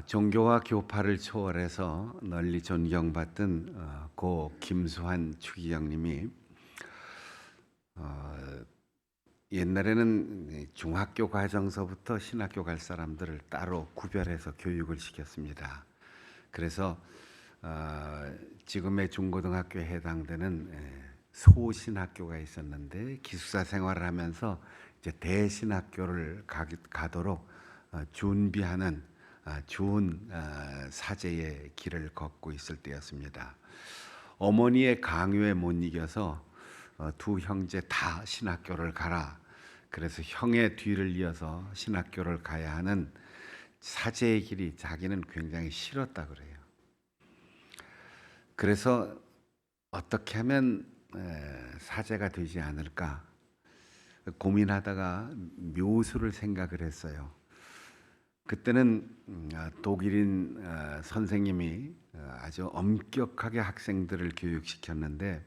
종교와 교파를 초월해서 널리 존경받던 고 김수환 추기경님이 옛날에는 중학교 과정서부터 신학교 갈 사람들을 따로 구별해서 교육을 시켰습니다. 그래서 지금의 중고등학교에 해당되는 소신학교가 있었는데 기숙사 생활을 하면서 이제 대신학교를 가도록 준비하는 좋은 사제의 길을 걷고 있을 때였습니다. 어머니의 강요에 못 이겨서 두 형제 다 신학교를 가라. 그래서 형의 뒤를 이어서 신학교를 가야 하는 사제의 길이 자기는 굉장히 싫었다 그래요. 그래서 어떻게 하면 사제가 되지 않을까 고민하다가 묘수를 생각을 했어요. 그때는 독일인 선생님이 아주 엄격하게 학생들을 교육시켰는데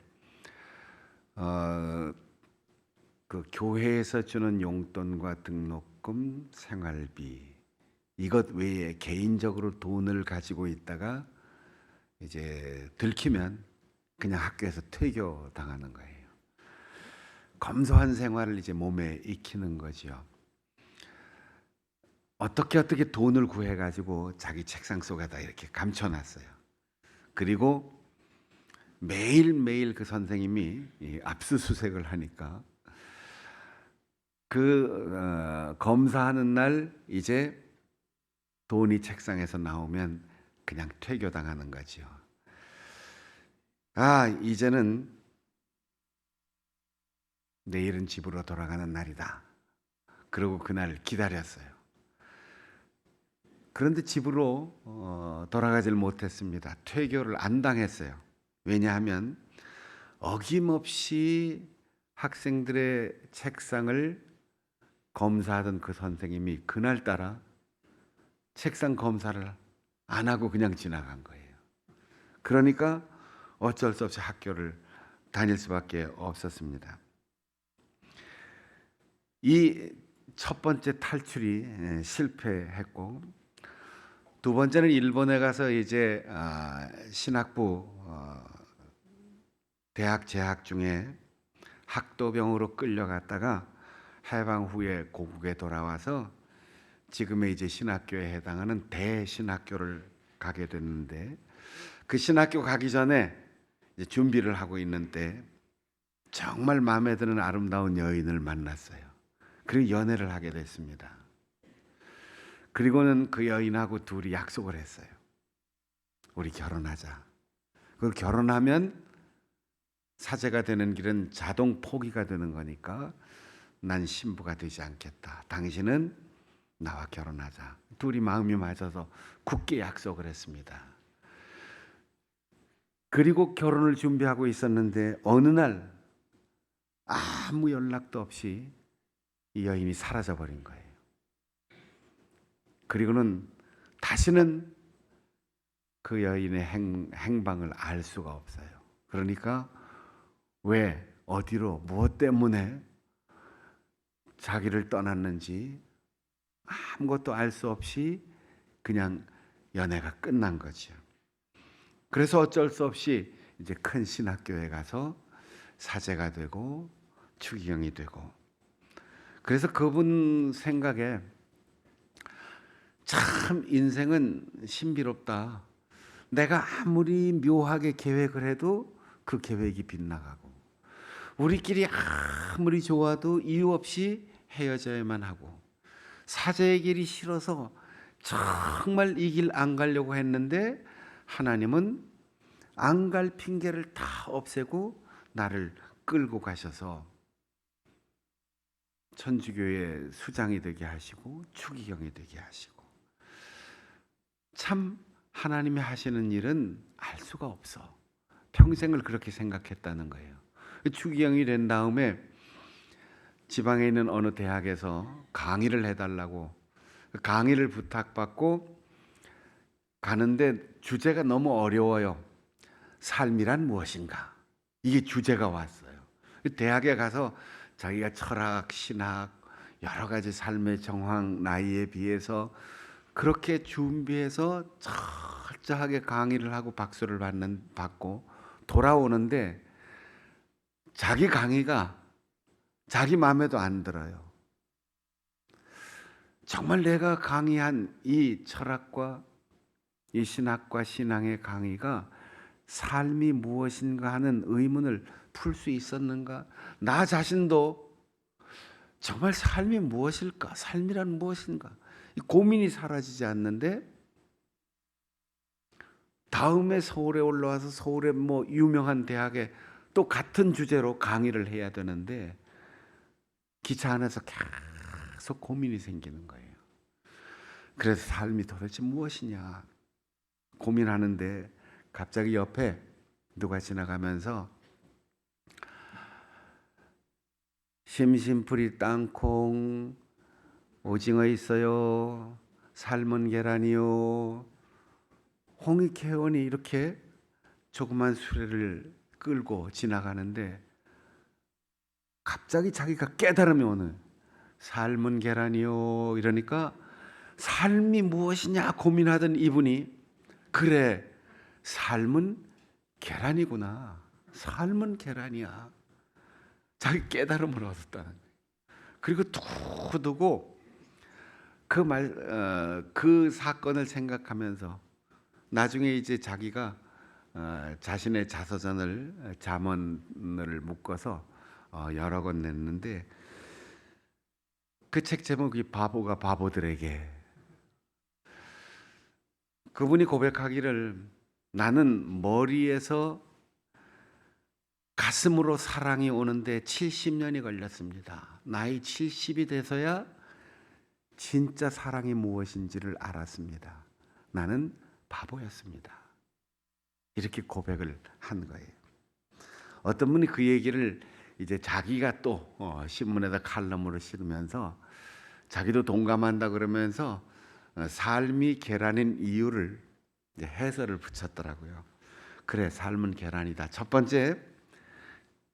그 교회에서 주는 용돈과 등록금, 생활비 이것 외에 개인적으로 돈을 가지고 있다가 이제 들키면 그냥 학교에서 퇴교 당하는 거예요. 검소한 생활을 이제 몸에 익히는 거죠. 어떻게 돈을 구해 가지고 자기 책상 속에다 이렇게 감춰놨어요. 그리고 매일매일 그 선생님이 압수수색을 하니까 그 검사하는 날 이제 돈이 책상에서 나오면 그냥 퇴교당하는 거죠. 이제는 내일은 집으로 돌아가는 날이다. 그리고 그날 기다렸어요. 그런데 집으로 돌아가질 못했습니다. 퇴교를 안 당했어요. 왜냐하면 어김없이 학생들의 책상을 검사하던 그 선생님이 그날따라 책상 검사를 안 하고 그냥 지나간 거예요. 그러니까 어쩔 수 없이 학교를 다닐 수밖에 없었습니다. 이 첫 번째 탈출이 실패했고 두 번째는 일본에 가서 이제 신학부 대학 재학 중에 학도병으로 끌려갔다가 해방 후에 고국에 돌아와서 지금의 이제 신학교에 해당하는 대신학교를 가게 됐는데 그 신학교 가기 전에 이제 준비를 하고 있는 때 정말 마음에 드는 아름다운 여인을 만났어요. 그리고 연애를 하게 됐습니다. 그리고는 그 여인하고 둘이 약속을 했어요. 우리 결혼하자. 그걸 결혼하면 사제가 되는 길은 자동 포기가 되는 거니까 난 신부가 되지 않겠다. 당신은 나와 결혼하자. 둘이 마음이 맞아서 굳게 약속을 했습니다. 그리고 결혼을 준비하고 있었는데 어느 날 아무 연락도 없이 이 여인이 사라져 버린 거예요. 그리고는 다시는 그 여인의 행방을 알 수가 없어요. 그러니까 왜, 어디로, 무엇 때문에 자기를 떠났는지 아무것도 알 수 없이 그냥 연애가 끝난 거죠. 그래서 어쩔 수 없이 이제 큰 신학교에 가서 사제가 되고 추기경이 되고, 그래서 그분 생각에 참 인생은 신비롭다. 내가 아무리 묘하게 계획을 해도 그 계획이 빗나가고 우리끼리 아무리 좋아도 이유 없이 헤어져야만 하고 사제의 길이 싫어서 정말 이 길 안 가려고 했는데 하나님은 안 갈 핑계를 다 없애고 나를 끌고 가셔서 천주교의 수장이 되게 하시고 추기경이 되게 하시고 참 하나님이 하시는 일은 알 수가 없어. 평생을 그렇게 생각했다는 거예요. 추기경이 된 다음에 지방에 있는 어느 대학에서 강의를 해달라고 강의를 부탁받고 가는데 주제가 너무 어려워요. 삶이란 무엇인가? 이게 주제가 왔어요. 대학에 가서 자기가 철학, 신학, 여러 가지 삶의 정황, 나이에 비해서 그렇게 준비해서 철저하게 강의를 하고 박수를 받고 돌아오는데 자기 강의가 자기 마음에도 안 들어요. 정말 내가 강의한 이 철학과 이 신학과 신앙의 강의가 삶이 무엇인가 하는 의문을 풀 수 있었는가? 나 자신도 정말 삶이 무엇일까? 삶이란 무엇인가? 이 고민이 사라지지 않는데 다음에 서울에 올라와서 서울의 뭐 유명한 대학에 또 같은 주제로 강의를 해야 되는데 기차 안에서 계속 고민이 생기는 거예요. 그래서 삶이 도대체 무엇이냐 고민하는데 갑자기 옆에 누가 지나가면서 심심풀이 땅콩 오징어 있어요. 삶은 계란이요. 홍익회원이 이렇게 조그만 수레를 끌고 지나가는데 갑자기 자기가 깨달음이 오는 삶은 계란이요. 이러니까 삶이 무엇이냐 고민하던 이분이 그래 삶은 계란이구나. 삶은 계란이야. 자기 깨달음을 얻었다는 거예요. 그리고 두고두고 그 사건을 생각하면서 나중에 이제 자기가 자신의 자서전을 잠언을 묶어서 여러 권 냈는데 그 책 제목이 바보가 바보들에게. 그분이 고백하기를 나는 머리에서 가슴으로 사랑이 오는데 70년이 걸렸습니다. 나이 70이 돼서야 진짜 사랑이 무엇인지를 알았습니다. 나는 바보였습니다. 이렇게 고백을 한 거예요. 어떤 분이 그 얘기를 이제 자기가 또 신문에다 칼럼으로 실으면서 자기도 동감한다 그러면서 삶이 계란인 이유를 해설을 붙였더라고요. 그래 삶은 계란이다. 첫 번째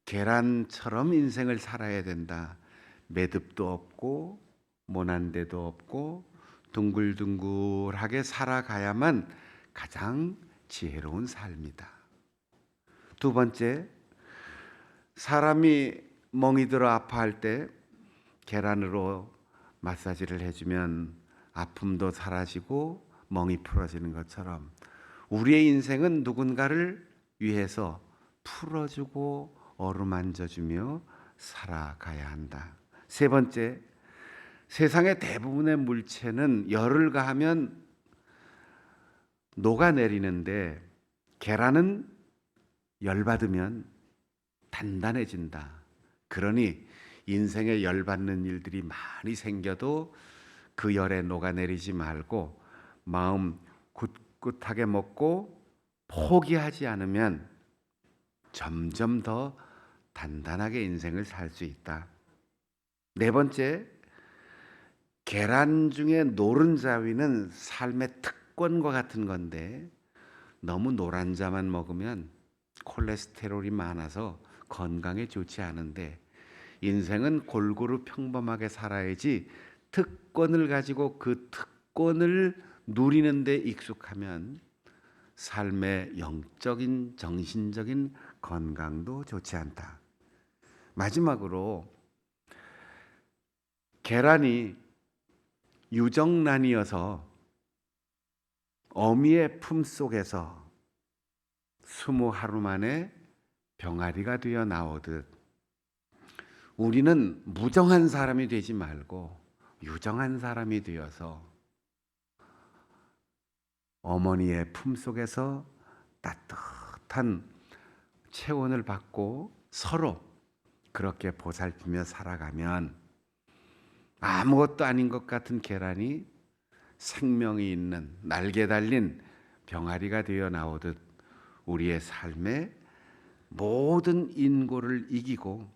계란처럼 인생을 살아야 된다. 매듭도 없고 모난 데도 없고 둥글둥글하게 살아가야만 가장 지혜로운 삶이다. 두 번째, 사람이 멍이 들어 아파할 때 계란으로 마사지를 해주면 아픔도 사라지고 멍이 풀어지는 것처럼 우리의 인생은 누군가를 위해서 풀어주고 어루만져주며 살아가야 한다. 세 번째, 세상의 대부분의 물체는 열을 가하면 녹아내리는데 계란은 열받으면 단단해진다. 그러니 인생에 열받는 일들이 많이 생겨도 그 열에 녹아내리지 말고 마음 굳굳하게 먹고 포기하지 않으면 점점 더 단단하게 인생을 살 수 있다. 네 번째, 계란 중에 노른자위는 삶의 특권과 같은 건데 너무 노란자만 먹으면 콜레스테롤이 많아서 건강에 좋지 않은데 인생은 골고루 평범하게 살아야지 특권을 가지고 그 특권을 누리는 데 익숙하면 삶의 영적인 정신적인 건강도 좋지 않다. 마지막으로 계란이 유정란이어서 어미의 품속에서 20하루 만에 병아리가 되어 나오듯 우리는 무정한 사람이 되지 말고 유정한 사람이 되어서 어머니의 품속에서 따뜻한 체온을 받고 서로 그렇게 보살피며 살아가면 아무것도 아닌 것 같은 계란이 생명이 있는 날개 달린 병아리가 되어 나오듯 우리의 삶에 모든 인고를 이기고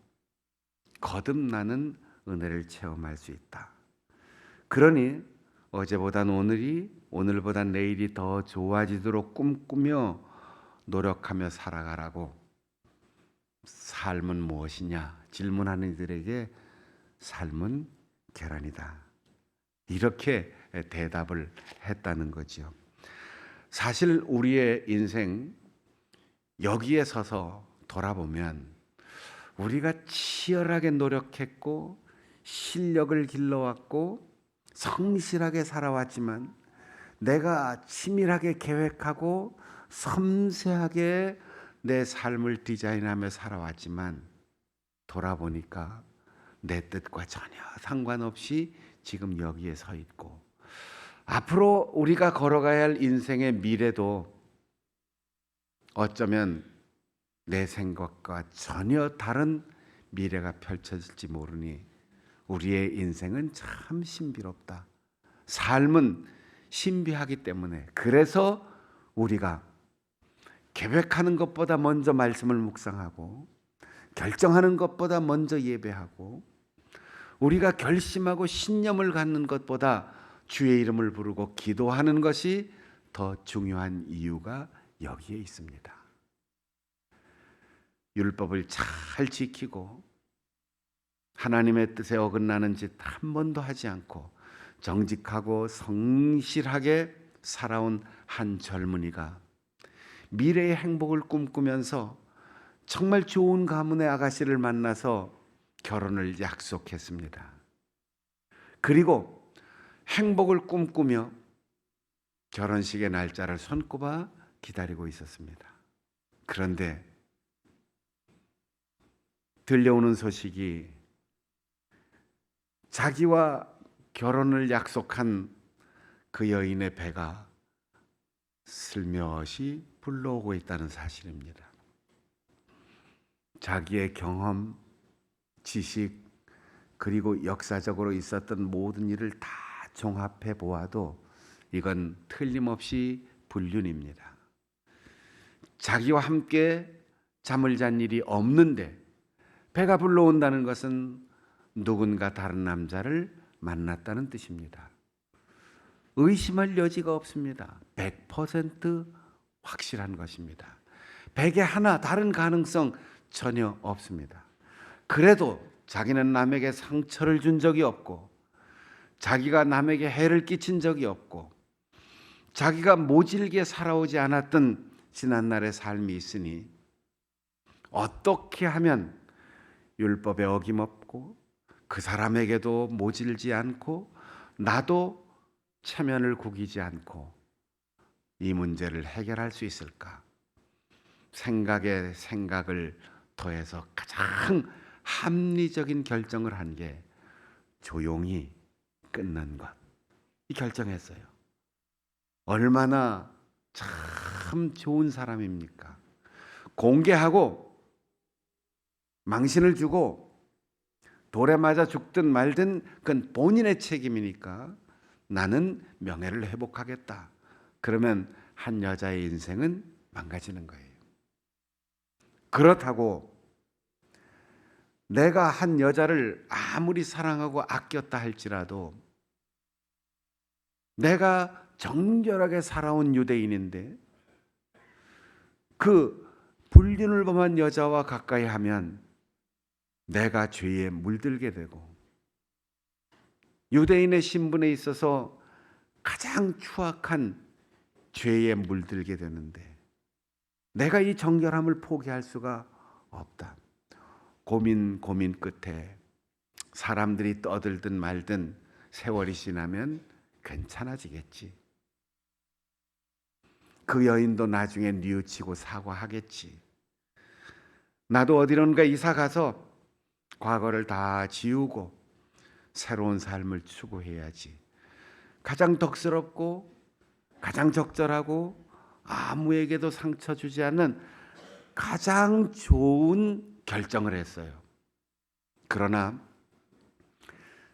거듭나는 은혜를 체험할 수 있다. 그러니 어제보단 오늘이, 오늘보단 내일이 더 좋아지도록 꿈꾸며 노력하며 살아가라고. 삶은 무엇이냐 질문하는 이들에게 삶은 계란이다. 이렇게 대답을 했다는 거죠. 사실 우리의 인생 여기에 서서 돌아보면 우리가 치열하게 노력했고 실력을 길러왔고 성실하게 살아왔지만, 내가 치밀하게 계획하고 섬세하게 내 삶을 디자인하며 살아왔지만, 돌아보니까 내 뜻과 전혀 상관없이 지금 여기에 서 있고, 앞으로 우리가 걸어가야 할 인생의 미래도 어쩌면 내 생각과 전혀 다른 미래가 펼쳐질지 모르니 우리의 인생은 참 신비롭다. 삶은 신비하기 때문에, 그래서 우리가 계획하는 것보다 먼저 말씀을 묵상하고 결정하는 것보다 먼저 예배하고, 우리가 결심하고 신념을 갖는 것보다 주의 이름을 부르고 기도하는 것이 더 중요한 이유가 여기에 있습니다. 율법을 잘 지키고 하나님의 뜻에 어긋나는 짓 한 번도 하지 않고 정직하고 성실하게 살아온 한 젊은이가 미래의 행복을 꿈꾸면서 정말 좋은 가문의 아가씨를 만나서 결혼을 약속했습니다. 그리고 행복을 꿈꾸며 결혼식의 날짜를 손꼽아 기다리고 있었습니다. 그런데 들려오는 소식이 자기와 결혼을 약속한 그 여인의 배가 슬며시 불러오고 있다는 사실입니다. 자기의 경험, 지식, 그리고 역사적으로 있었던 모든 일을 다 종합해 보아도 이건 틀림없이 불륜입니다. 자기와 함께 잠을 잔 일이 없는데 배가 불러온다는 것은 누군가 다른 남자를 만났다는 뜻입니다. 의심할 여지가 없습니다. 100% 확실한 것입니다. 100에 하나 다른 가능성 전혀 없습니다. 그래도 자기는 남에게 상처를 준 적이 없고, 자기가 남에게 해를 끼친 적이 없고, 자기가 모질게 살아오지 않았던 지난날의 삶이 있으니 어떻게 하면 율법에 어김없고 그 사람에게도 모질지 않고 나도 체면을 구기지 않고 이 문제를 해결할 수 있을까? 생각에 생각을 더해서 가장 합리적인 결정을 한 게 조용히 끊는 것. 이 결정했어요. 얼마나 참 좋은 사람입니까? 공개하고 망신을 주고 돌에 맞아 죽든 말든 그건 본인의 책임이니까 나는 명예를 회복하겠다. 그러면 한 여자의 인생은 망가지는 거예요. 그렇다고 내가 한 여자를 아무리 사랑하고 아꼈다 할지라도, 내가 정결하게 살아온 유대인인데 그 불륜을 범한 여자와 가까이 하면 내가 죄에 물들게 되고, 유대인의 신분에 있어서 가장 추악한 죄에 물들게 되는데 내가 이 정결함을 포기할 수가 없다. 고민 끝에 사람들이 떠들든 말든 세월이 지나면 괜찮아지겠지. 그 여인도 나중에 뉘우치고 사과하겠지. 나도 어디론가 이사 가서 과거를 다 지우고 새로운 삶을 추구해야지. 가장 덕스럽고 가장 적절하고 아무에게도 상처 주지 않는 가장 좋은 결정을 했어요. 그러나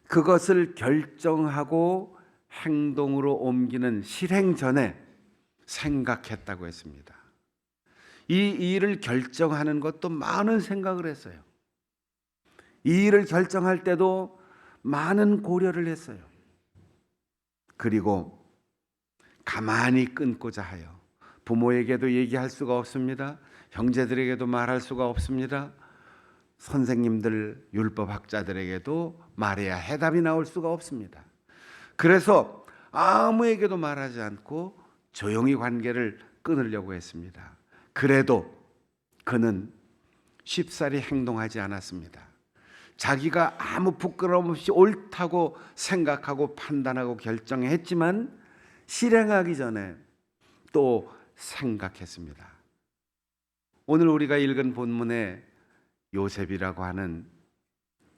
그것을 결정하고 행동으로 옮기는 실행 전에 생각했다고 했습니다. 이 일을 결정하는 것도 많은 생각을 했어요. 이 일을 결정할 때도 많은 고려를 했어요. 그리고 가만히 끊고자 하여 부모에게도 얘기할 수가 없습니다. 형제들에게도 말할 수가 없습니다. 선생님들, 율법학자들에게도 말해야 해답이 나올 수가 없습니다. 그래서 아무에게도 말하지 않고 조용히 관계를 끊으려고 했습니다. 그래도 그는 쉽사리 행동하지 않았습니다. 자기가 아무 부끄러움 없이 옳다고 생각하고 판단하고 결정했지만 실행하기 전에 또 생각했습니다. 오늘 우리가 읽은 본문에 요셉이라고 하는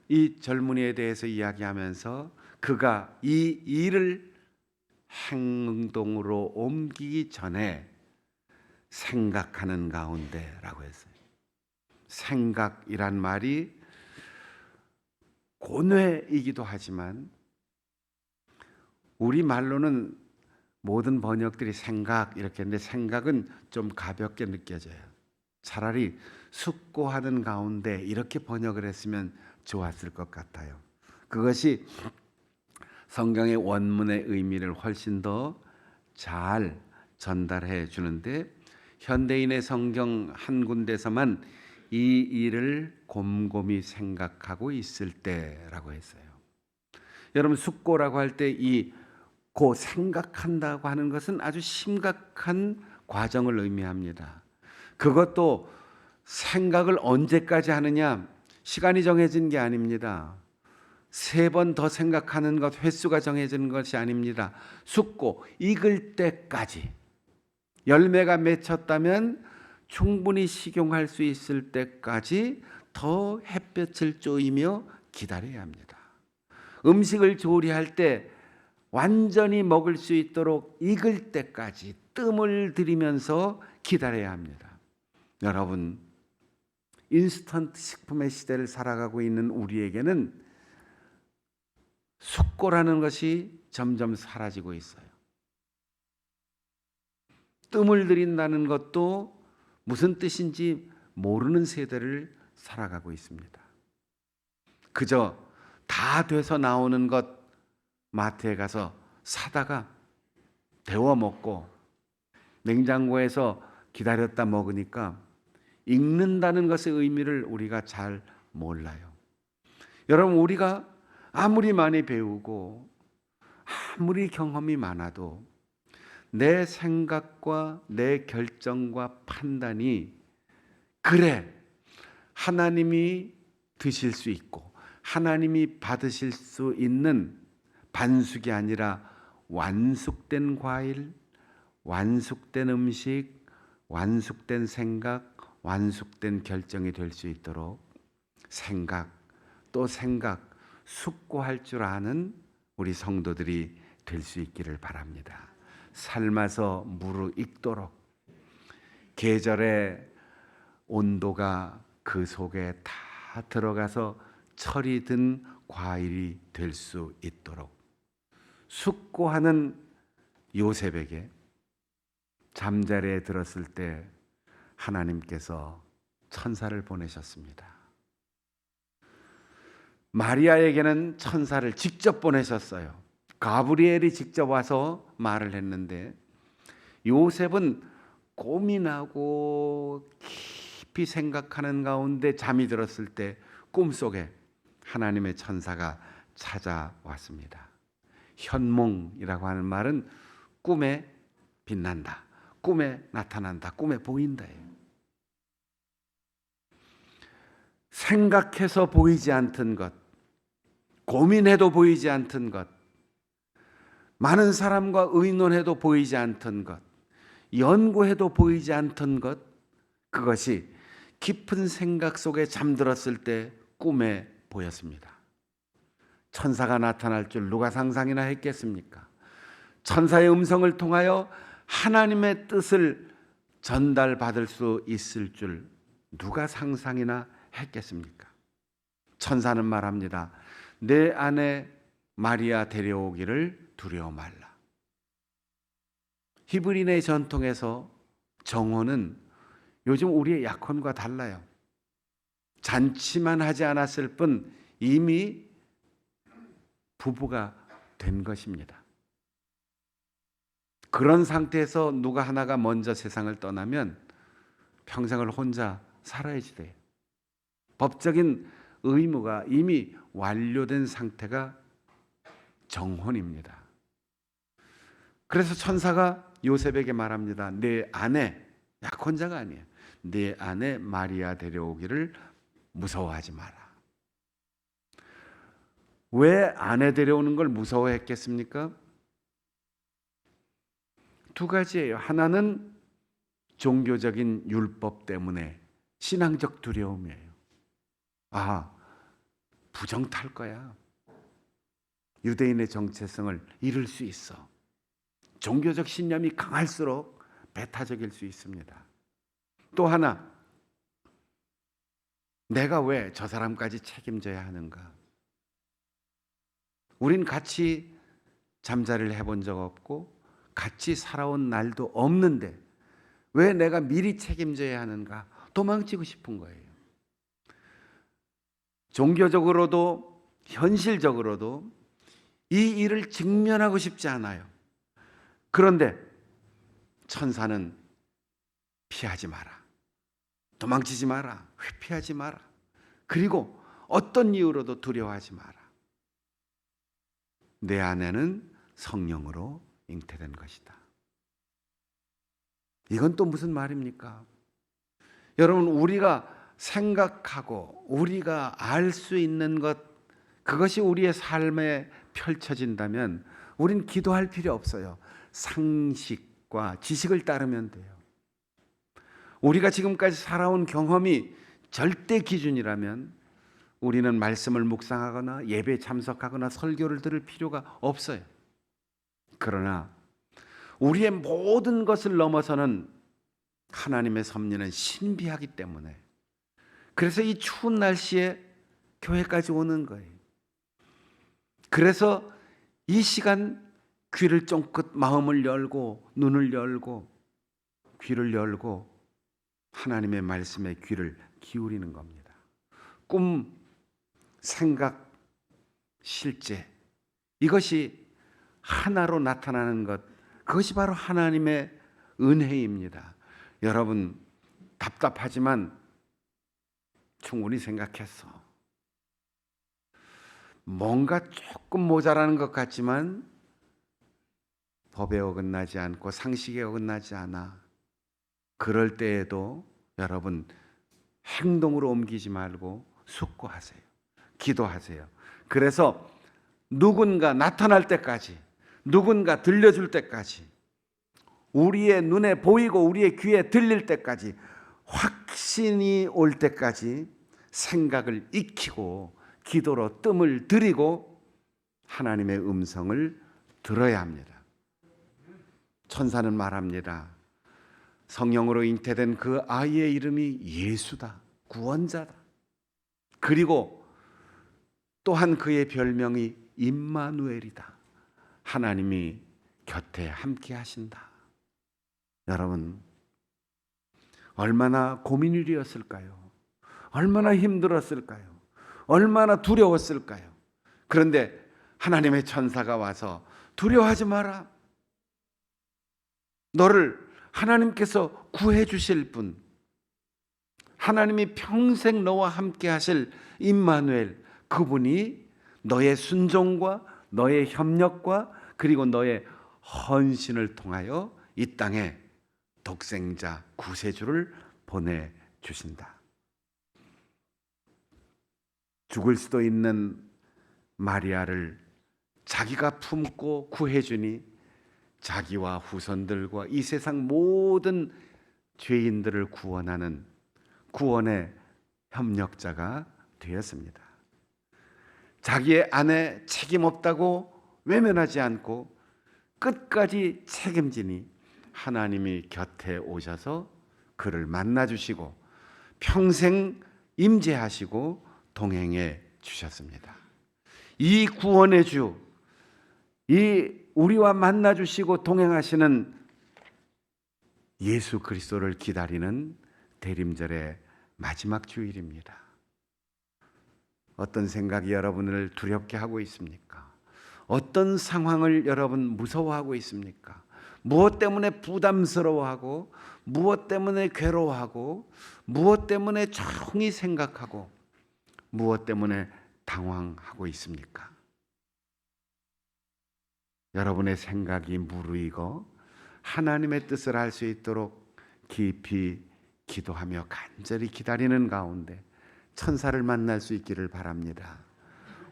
이 젊은이에 대해서 이야기하면서 그가 이 일을 행동으로 옮기기 전에 생각하는 가운데라고 했어요. 생각이란 말이 고뇌이기도 하지만 우리 말로는 모든 번역들이 생각 이렇게 했는데 생각은 좀 가볍게 느껴져요. 차라리 숙고하는 가운데 이렇게 번역을 했으면 좋았을 것 같아요. 그것이 성경의 원문의 의미를 훨씬 더 잘 전달해 주는데 현대인의 성경 한 군데서만 이 일을 곰곰이 생각하고 있을 때라고 했어요. 여러분 숙고라고 할 때 이 고 생각한다고 하는 것은 아주 심각한 과정을 의미합니다. 그것도 생각을 언제까지 하느냐 시간이 정해진 게 아닙니다. 3번 더 생각하는 것 횟수가 정해진 것이 아닙니다. 숙고 익을 때까지 열매가 맺혔다면 충분히 식용할 수 있을 때까지 더 햇볕을 쬐이며 기다려야 합니다. 음식을 조리할 때 완전히 먹을 수 있도록 익을 때까지 뜸을 들이면서 기다려야 합니다. 여러분, 인스턴트 식품의 시대를 살아가고 있는 우리에게는 숙고라는 것이 점점 사라지고 있어요. 뜸을 들인다는 것도 무슨 뜻인지 모르는 세대를 살아가고 있습니다. 그저 다 돼서 나오는 것 마트에 가서 사다가 데워 먹고 냉장고에서 기다렸다 먹으니까 익는다는 것의 의미를 우리가 잘 몰라요. 여러분, 우리가 아무리 많이 배우고 아무리 경험이 많아도 내 생각과 내 결정과 판단이 그래 하나님이 드실 수 있고 하나님이 받으실 수 있는 반숙이 아니라 완숙된 과일, 완숙된 음식, 완숙된 생각, 완숙된 결정이 될 수 있도록 생각, 또 생각, 숙고할 줄 아는 우리 성도들이 될 수 있기를 바랍니다. 삶아서 무르익도록 계절의 온도가 그 속에 다 들어가서 철이 든 과일이 될 수 있도록 숙고하는 요셉에게 잠자리에 들었을 때 하나님께서 천사를 보내셨습니다. 마리아에게는 천사를 직접 보내셨어요. 가브리엘이 직접 와서 말을 했는데 요셉은 고민하고 깊이 생각하는 가운데 잠이 들었을 때 꿈속에 하나님의 천사가 찾아왔습니다. 현몽이라고 하는 말은 꿈에 빛난다, 꿈에 나타난다, 꿈에 보인다예요. 생각해서 보이지 않던 것, 고민해도 보이지 않던 것, 많은 사람과 의논해도 보이지 않던 것, 연구해도 보이지 않던 것, 그것이 깊은 생각 속에 잠들었을 때 꿈에 보였습니다. 천사가 나타날 줄 누가 상상이나 했겠습니까? 천사의 음성을 통하여 하나님의 뜻을 전달받을 수 있을 줄 누가 상상이나 했겠습니까? 천사는 말합니다. 내 아내 마리아 데려오기를 두려워 말라. 히브리인의 전통에서 정혼은 요즘 우리의 약혼과 달라요. 잔치만 하지 않았을 뿐 이미 부부가 된 것입니다. 그런 상태에서 누가 하나가 먼저 세상을 떠나면 평생을 혼자 살아야지 돼요. 법적인 의무가 이미 완료된 상태가 정혼입니다. 그래서 천사가 요셉에게 말합니다. 내 아내, 약혼자가 아니에요. 내 아내 마리아 데려오기를 무서워하지 마라. 왜 아내 데려오는 걸 무서워했겠습니까? 두 가지예요. 하나는 종교적인 율법 때문에 신앙적 두려움이에요. 아, 부정탈 거야. 유대인의 정체성을 잃을 수 있어. 종교적 신념이 강할수록 배타적일 수 있습니다. 또 하나, 내가 왜 저 사람까지 책임져야 하는가? 우린 같이 잠자리를 해본 적 없고 같이 살아온 날도 없는데 왜 내가 미리 책임져야 하는가? 도망치고 싶은 거예요. 종교적으로도 현실적으로도 이 일을 직면하고 싶지 않아요. 그런데 천사는 피하지 마라. 도망치지 마라. 회피하지 마라. 그리고 어떤 이유로도 두려워하지 마라. 내 아내는 성령으로 잉태된 것이다. 이건 또 무슨 말입니까? 여러분, 우리가 생각하고 우리가 알 수 있는 것, 그것이 우리의 삶에 펼쳐진다면 우린 기도할 필요 없어요. 상식과 지식을 따르면 돼요. 우리가 지금까지 살아온 경험이 절대 기준이라면 우리는 말씀을 묵상하거나 예배에 참석하거나 설교를 들을 필요가 없어요. 그러나 우리의 모든 것을 넘어서는 하나님의 섭리는 신비하기 때문에, 그래서 이 추운 날씨에 교회까지 오는 거예요. 그래서 이 시간 귀를 쫑긋, 마음을 열고 눈을 열고 귀를 열고 하나님의 말씀에 귀를 기울이는 겁니다. 꿈, 생각, 실제, 이것이 하나로 나타나는 것, 그것이 바로 하나님의 은혜입니다. 여러분, 답답하지만 충분히 생각했어. 뭔가 조금 모자라는 것 같지만 법에 어긋나지 않고 상식에 어긋나지 않아. 그럴 때에도 여러분, 행동으로 옮기지 말고 숙고하세요. 기도하세요. 그래서 누군가 나타날 때까지, 누군가 들려줄 때까지, 우리의 눈에 보이고 우리의 귀에 들릴 때까지, 확신이 올 때까지 생각을 익히고 기도로 뜸을 들이고 하나님의 음성을 들어야 합니다. 천사는 말합니다. 성령으로 잉태된 그 아이의 이름이 예수다. 구원자다. 그리고 또한 그의 별명이 임마누엘이다. 하나님이 곁에 함께 하신다. 여러분, 얼마나 고민일이었을까요? 얼마나 힘들었을까요? 얼마나 두려웠을까요? 그런데 하나님의 천사가 와서 두려워하지 마라. 너를 하나님께서 구해 주실 분, 하나님이 평생 너와 함께 하실 임마누엘, 그분이 너의 순종과 너의 협력과 그리고 너의 헌신을 통하여 이 땅에 독생자 구세주를 보내주신다. 죽을 수도 있는 마리아를 자기가 품고 구해주니 자기와 후손들과 이 세상 모든 죄인들을 구원하는 구원의 협력자가 되었습니다. 자기의 아내 책임 없다고 외면하지 않고 끝까지 책임지니 하나님이 곁에 오셔서 그를 만나주시고 평생 임재하시고 동행해 주셨습니다. 이 구원의 주, 이 우리와 만나주시고 동행하시는 예수 그리스도를 기다리는 대림절의 마지막 주일입니다. 어떤 생각이 여러분을 두렵게 하고 있습니까? 어떤 상황을 여러분 무서워하고 있습니까? 무엇 때문에 부담스러워하고 무엇 때문에 괴로워하고 무엇 때문에 조용히 생각하고 무엇 때문에 당황하고 있습니까? 여러분의 생각이 무르익어 하나님의 뜻을 알 수 있도록 깊이 기도하며 간절히 기다리는 가운데 천사를 만날 수 있기를 바랍니다.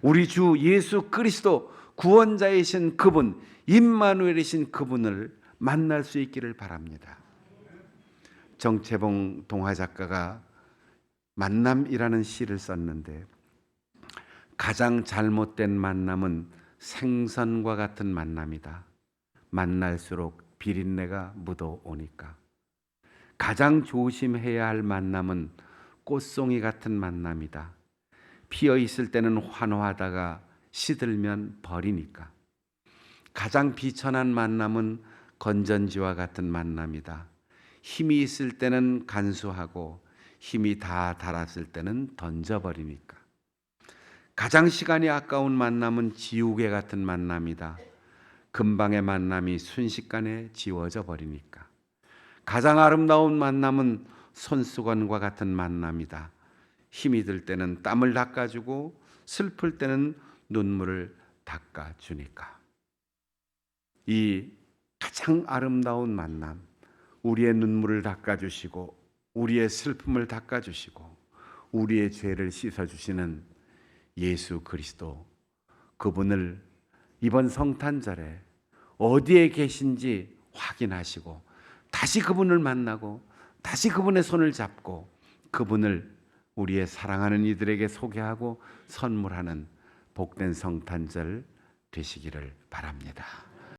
우리 주 예수 그리스도 구원자이신 그분, 임마누엘이신 그분을 만날 수 있기를 바랍니다. 정채봉 동화 작가가 만남이라는 시를 썼는데, 가장 잘못된 만남은 생선과 같은 만남이다. 만날수록 비린내가 묻어오니까. 가장 조심해야 할 만남은 꽃송이 같은 만남이다. 피어 있을 때는 환호하다가 시들면 버리니까. 가장 비천한 만남은 건전지와 같은 만남이다. 힘이 있을 때는 간수하고 힘이 다 닳았을 때는 던져버리니까. 가장 시간이 아까운 만남은 지우개 같은 만남이다. 금방의 만남이 순식간에 지워져 버리니까. 가장 아름다운 만남은 손수건과 같은 만남이다. 힘이 들 때는 땀을 닦아주고 슬플 때는 눈물을 닦아주니까. 이 가장 아름다운 만남, 우리의 눈물을 닦아주시고 우리의 슬픔을 닦아주시고 우리의 죄를 씻어주시는 예수 그리스도, 그분을 이번 성탄절에 어디에 계신지 확인하시고 다시 그분을 만나고 다시 그분의 손을 잡고 그분을 우리의 사랑하는 이들에게 소개하고 선물하는 복된 성탄절 되시기를 바랍니다.